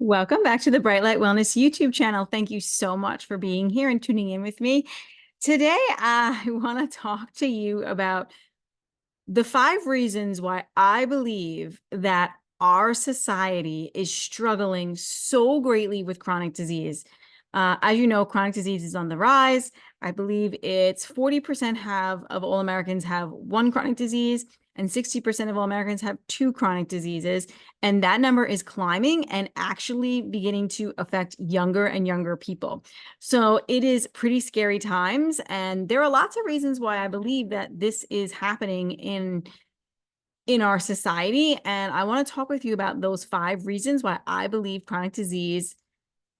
Welcome back to the Bright Light Wellness YouTube channel. Thank you so much for being here and tuning in with me. Today, I want to talk to you about the 5 reasons why I believe that our society is struggling so greatly with chronic disease. As you know, chronic disease is on the rise. I believe it's 40% of all Americans have one chronic disease, and 60% of all Americans have 2 chronic diseases. And that number is climbing and actually beginning to affect younger and younger people. So it is pretty scary times. And there are lots of reasons why I believe that this is happening in our society. And I want to talk with you about those 5 reasons why I believe chronic disease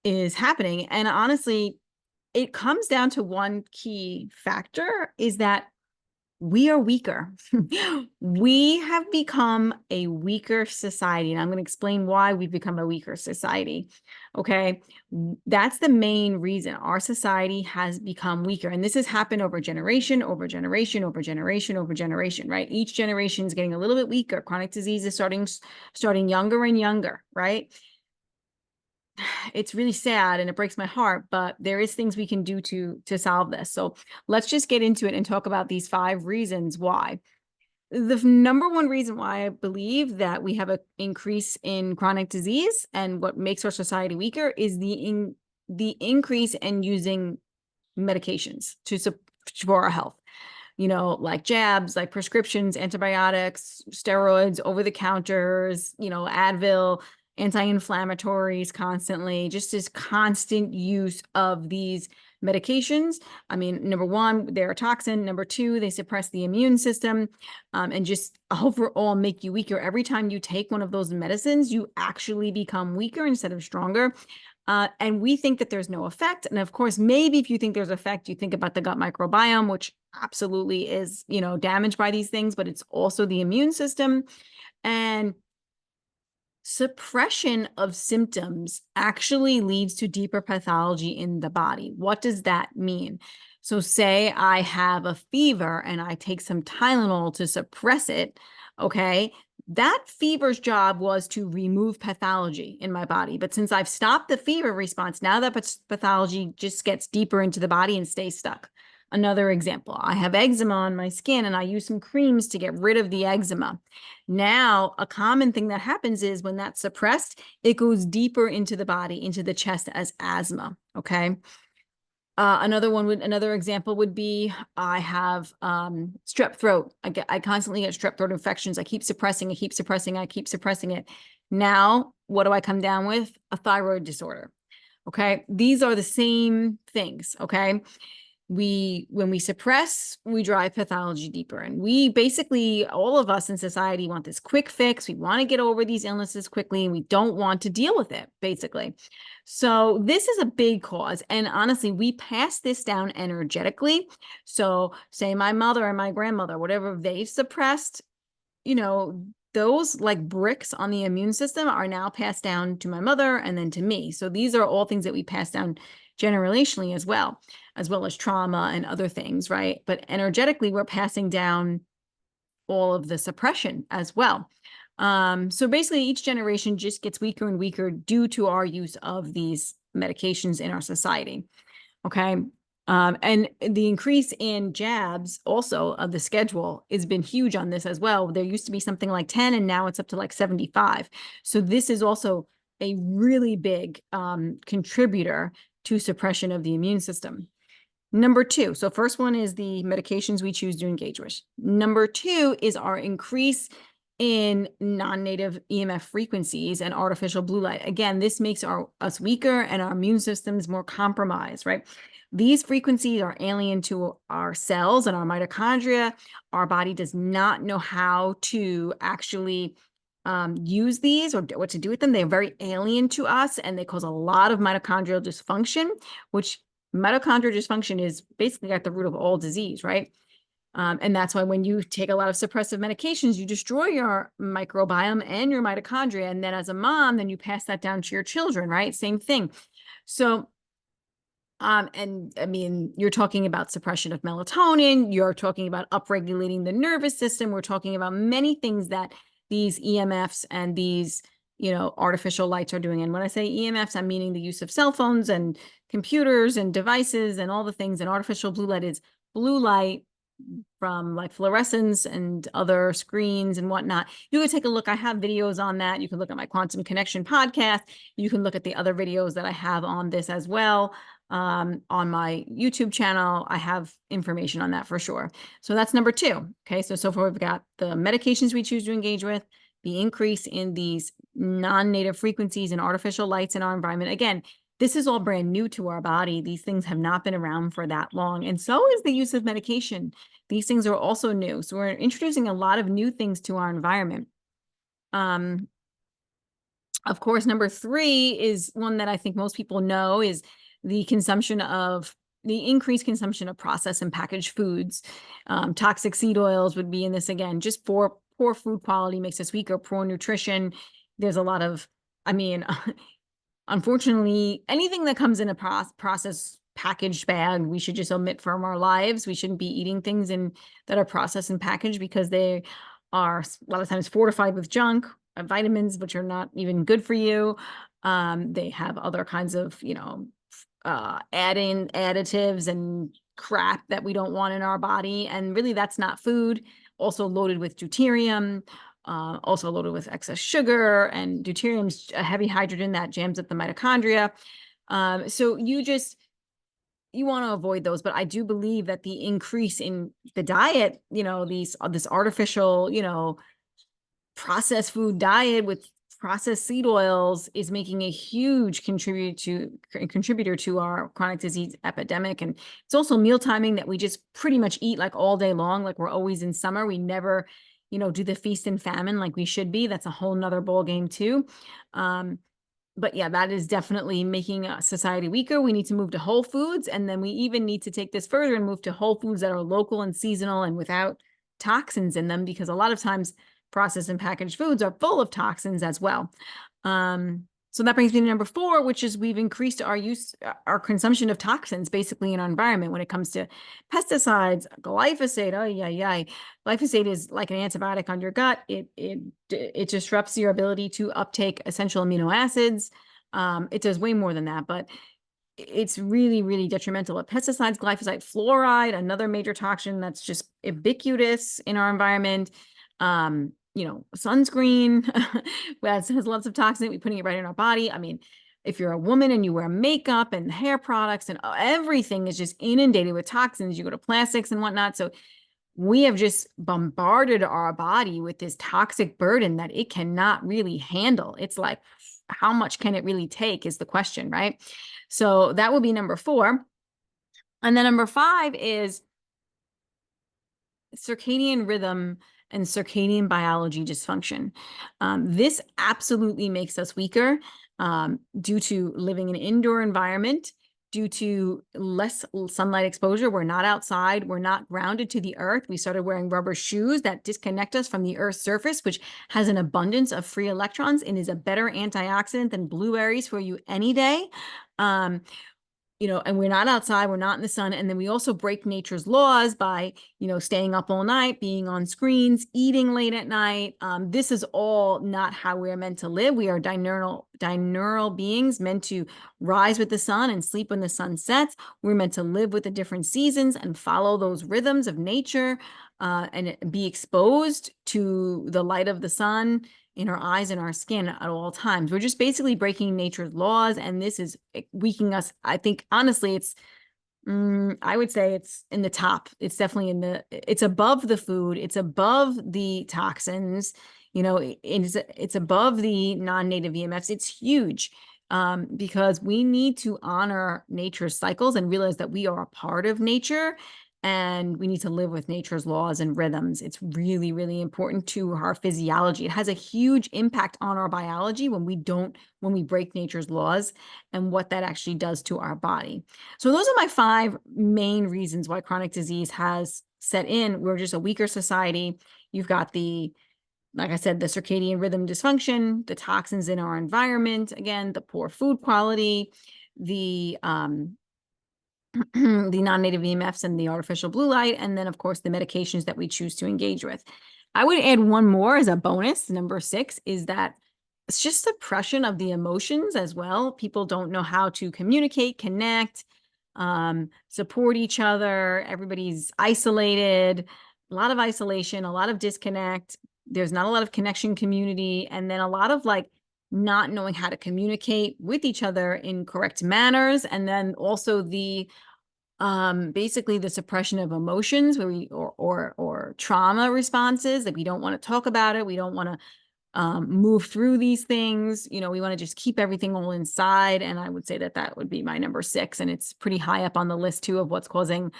is happening. And honestly, it comes down to one key factor, is that we are weaker. We have become a weaker society. And I'm going to explain why we've become a weaker society. Okay. That's the main reason our society has become weaker. And this has happened over generation, over generation, over generation, over generation, right? Each generation is getting a little bit weaker. Chronic disease is starting younger and younger, right? It's really sad and it breaks my heart, but there is things we can do to solve this. So let's just get into it and talk about these 5 reasons why. The number one reason why I believe that we have an increase in chronic disease and what makes our society weaker is the increase in using medications for our health. You know, like jabs, like prescriptions, antibiotics, steroids, over the counters, Advil, anti-inflammatories constantly, just this constant use of these medications. I mean, number one, they're a toxin. Number two, they suppress the immune system, and just overall make you weaker. Every time you take one of those medicines, you actually become weaker instead of stronger. And we think that there's no effect. And of course, maybe if you think there's effect, you think about the gut microbiome, which absolutely is, damaged by these things, but it's also the immune system. And suppression of symptoms actually leads to deeper pathology in the body. What does that mean? So say I have a fever and I take some Tylenol to suppress it, okay? That fever's job was to remove pathology in my body. But since I've stopped the fever response, now that pathology just gets deeper into the body and stays stuck. Another example, I have eczema on my skin and I use some creams to get rid of the eczema. Now, a common thing that happens is when that's suppressed, it goes deeper into the body, into the chest as asthma, okay? Another example would be I have strep throat. I constantly get strep throat infections. I keep suppressing it. Now, what do I come down with? A thyroid disorder. Okay. These are the same things. Okay. When we suppress, we drive pathology deeper. And we basically, all of us in society want this quick fix. We want to get over these illnesses quickly, and we don't want to deal with it, basically. So this is a big cause. And honestly, we pass this down energetically. So say my mother and my grandmother, whatever they've suppressed, those like bricks on the immune system are now passed down to my mother and then to me. So these are all things that we pass down generationally as well as trauma and other things, right? But energetically, we're passing down all of the suppression as well. So basically, each generation just gets weaker and weaker due to our use of these medications in our society. Okay. And the increase in jabs also of the schedule has been huge on this as well. There used to be something like 10 and now it's up to like 75. So this is also a really big contributor to suppression of the immune system. Number 2, so first one is the medications we choose to engage with. Number 2 is our increase in non-native EMF frequencies and artificial blue light. Again, this makes us weaker and our immune systems more compromised, right? These frequencies are alien to our cells and our mitochondria. Our body does not know how to actually use these or what to do with them. They're very alien to us, and they cause a lot of mitochondrial dysfunction, which mitochondrial dysfunction is basically at the root of all disease, right? And that's why when you take a lot of suppressive medications, you destroy your microbiome and your mitochondria. And then as a mom, then you pass that down to your children, right? Same thing. So, and I mean, you're talking about suppression of melatonin. You're talking about upregulating the nervous system. We're talking about many things that these EMFs and these artificial lights are doing. And when I say EMFs, I'm meaning the use of cell phones and computers and devices and all the things. And artificial blue light is blue light from like fluorescence and other screens and whatnot. You can take a look. I have videos on that. You can look at my Quantum Connection podcast. You can look at the other videos that I have on this as well. On my YouTube channel, I have information on that for sure. So that's number 2. Okay. So far we've got the medications we choose to engage with, the increase in these non-native frequencies and artificial lights in our environment. Again, this is all brand new to our body. These things have not been around for that long. And so is the use of medication. These things are also new. So we're introducing a lot of new things to our environment. Of course, number 3 is one that I think most people know, is the increased consumption of processed and packaged foods. Toxic seed oils would be in this again. Just poor food quality makes us weaker, poor nutrition. There's a lot of, unfortunately, anything that comes in a processed packaged bag, we should just omit from our lives. We shouldn't be eating things that are processed and packaged, because they are a lot of times fortified with junk, vitamins, which are not even good for you. They have other kinds of, additives and crap that we don't want in our body. And really, that's not food. Also loaded with deuterium, also loaded with excess sugar, and deuterium's a heavy hydrogen that jams up the mitochondria. So you want to avoid those. But I do believe that the increase in the diet, this artificial, processed food diet with processed seed oils is making a huge contributor to our chronic disease epidemic. And it's also meal timing, that we just pretty much eat like all day long, like we're always in summer. We never, do the feast and famine like we should be. That's a whole nother ball game too. But yeah, that is definitely making society weaker. We need to move to whole foods. And then we even need to take this further and move to whole foods that are local and seasonal and without toxins in them, because a lot of times processed and packaged foods are full of toxins as well. So that brings me to number 4, which is we've increased our consumption of toxins basically in our environment when it comes to pesticides, glyphosate. Oh, yeah. Glyphosate is like an antibiotic on your gut. It disrupts your ability to uptake essential amino acids. It does way more than that, but it's really, really detrimental. Pesticides, glyphosate, fluoride, another major toxin that's just ubiquitous in our environment. Sunscreen has lots of toxins. We're putting it right in our body. If you're a woman and you wear makeup and hair products, and everything is just inundated with toxins, you go to plastics and whatnot. So we have just bombarded our body with this toxic burden that it cannot really handle. It's like, how much can it really take is the question, right? So that would be number 4. And then number 5 is circadian rhythm and circadian biology dysfunction. This absolutely makes us weaker due to living in an indoor environment, due to less sunlight exposure. We're not outside. We're not grounded to the earth. We started wearing rubber shoes that disconnect us from the earth's surface, which has an abundance of free electrons and is a better antioxidant than blueberries for you any day. And we're not outside, we're not in the sun. And then we also break nature's laws by, staying up all night, being on screens, eating late at night. This is all not how we're meant to live. We are diurnal beings meant to rise with the sun and sleep when the sun sets. We're meant to live with the different seasons and follow those rhythms of nature, and be exposed to the light of the sun in our eyes and our skin at all times. We're just basically breaking nature's laws, and this is weakening us. I think, honestly, I would say it's in the top. It's definitely it's above the food. It's above the toxins, it's above the non-native EMFs. It's huge, because we need to honor nature's cycles and realize that we are a part of nature. And we need to live with nature's laws and rhythms. It's really, really important to our physiology. It has a huge impact on our biology when we break nature's laws, and what that actually does to our body. So those are my 5 main reasons why chronic disease has set in. We're just a weaker society. You've got like I said, the circadian rhythm dysfunction, the toxins in our environment, again, the poor food quality, the the non-native EMFs and the artificial blue light, and then, of course, the medications that we choose to engage with. I would add one more as a bonus. Number 6 is that it's just suppression of the emotions as well. People don't know how to communicate, connect, support each other. Everybody's isolated, a lot of isolation, a lot of disconnect. There's not a lot of connection community. And then a lot of like not knowing how to communicate with each other in correct manners. And then also the basically the suppression of emotions where we or trauma responses, that we don't want to talk about it. We don't want to move through these things. You know, we want to just keep everything all inside. And I would say that that would be my number 6. And it's pretty high up on the list too of what's causing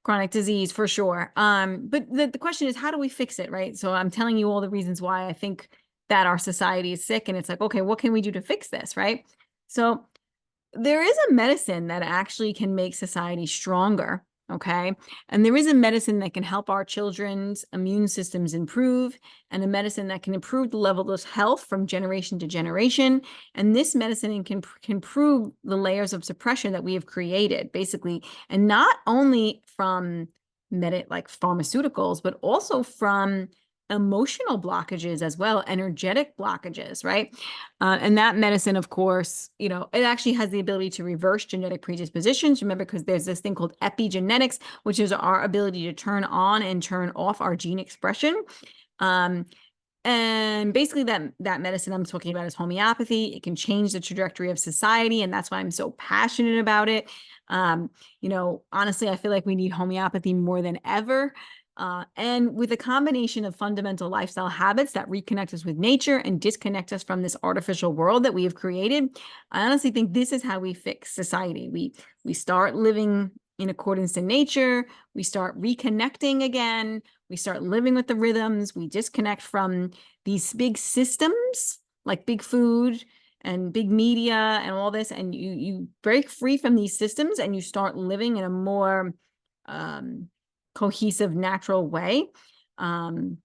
chronic disease for sure. But the question is, how do we fix it, right? So I'm telling you all the reasons why I think that our society is sick. And it's like, okay, what can we do to fix this, right? So there is a medicine that actually can make society stronger. Okay. And there is a medicine that can help our children's immune systems improve, and a medicine that can improve the level of health from generation to generation. And this medicine can improve the layers of suppression that we have created, basically, and not only from like pharmaceuticals, but also from emotional blockages as well, energetic blockages, right? And that medicine, of course, you know, it actually has the ability to reverse genetic predispositions. Remember, because there's this thing called epigenetics, which is our ability to turn on and turn off our gene expression. And basically that medicine I'm talking about is homeopathy. It can change the trajectory of society, and that's why I'm so passionate about it. You know, honestly, I feel like we need homeopathy more than ever. And with a combination of fundamental lifestyle habits that reconnect us with nature and disconnect us from this artificial world that we have created, I honestly think this is how we fix society. We start living in accordance to nature. We start reconnecting again. We start living with the rhythms. We disconnect from these big systems like big food and big media and all this. And you break free from these systems and you start living in a more cohesive, natural way. And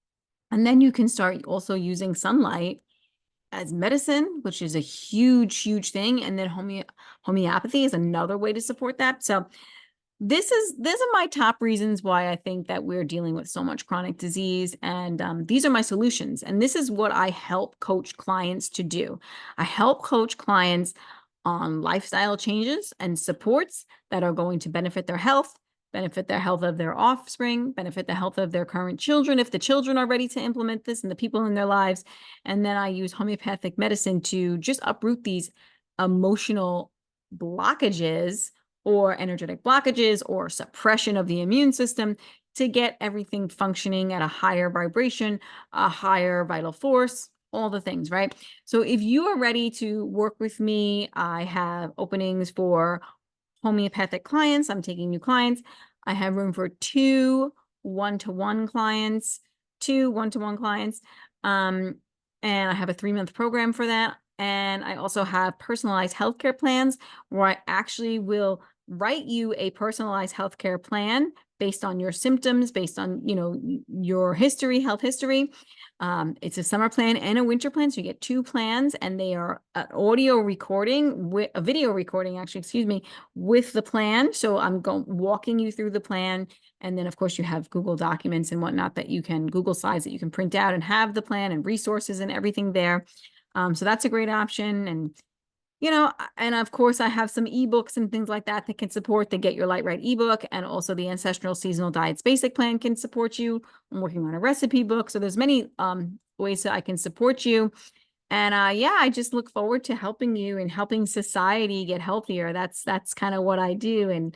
then you can start also using sunlight as medicine, which is a huge, huge thing. And then homeopathy is another way to support that. So these are my top reasons why I think that we're dealing with so much chronic disease. And these are my solutions. And this is what I help coach clients to do. I help coach clients on lifestyle changes and supports that are going to benefit their health of their offspring, benefit the health of their current children, if the children are ready to implement this and the people in their lives. And then I use homeopathic medicine to just uproot these emotional blockages or energetic blockages or suppression of the immune system to get everything functioning at a higher vibration, a higher vital force, all the things, right? So if you are ready to work with me, I have openings for homeopathic clients. I'm taking new clients. I have room for 2 one-to-one clients. And I have a 3-month program for that. And I also have personalized healthcare plans where I actually will write you a personalized healthcare plan based on your symptoms, based on, you know, your history, health history. It's a summer plan and a winter plan. So you get 2 plans, and they are an audio recording with a video recording, actually, excuse me, with the plan. So I'm walking you through the plan. And then of course you have Google documents and whatnot that you can Google slides that you can print out and have the plan and resources and everything there. So that's a great option. And you know, and of course I have some ebooks and things like that that can support the Get Your Light Right ebook, and also the Ancestral Seasonal Diets Basic Plan can support you. I'm working on a recipe book. So there's many ways that I can support you. And yeah, I just look forward to helping you and helping society get healthier. That's kind of what I do. And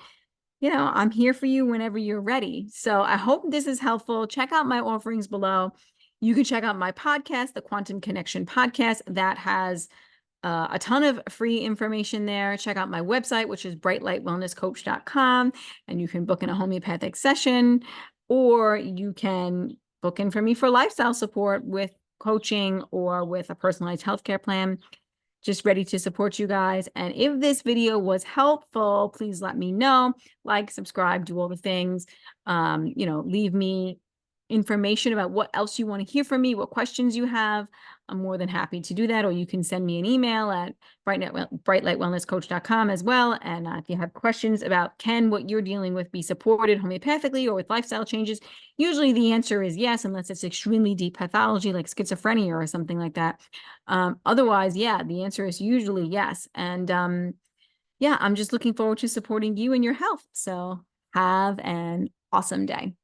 you know, I'm here for you whenever you're ready. So I hope this is helpful. Check out my offerings below. You can check out my podcast, the Quantum Connection Podcast, that has a ton of free information there. Check out my website, which is brightlightwellnesscoach.com, and you can book in a homeopathic session, or you can book in for me for lifestyle support with coaching or with a personalized healthcare plan. Just ready to support you guys. And if this video was helpful, please let me know. Like, subscribe, do all the things. You know, leave me information about what else you want to hear from me, what questions you have. I'm more than happy to do that. Or you can send me an email at brightlightwellnesscoach.com as well. And if you have questions about can what you're dealing with be supported homeopathically or with lifestyle changes, usually the answer is yes, unless it's extremely deep pathology like schizophrenia or something like that. Otherwise, yeah, the answer is usually yes. And yeah, I'm just looking forward to supporting you and your health. So have an awesome day.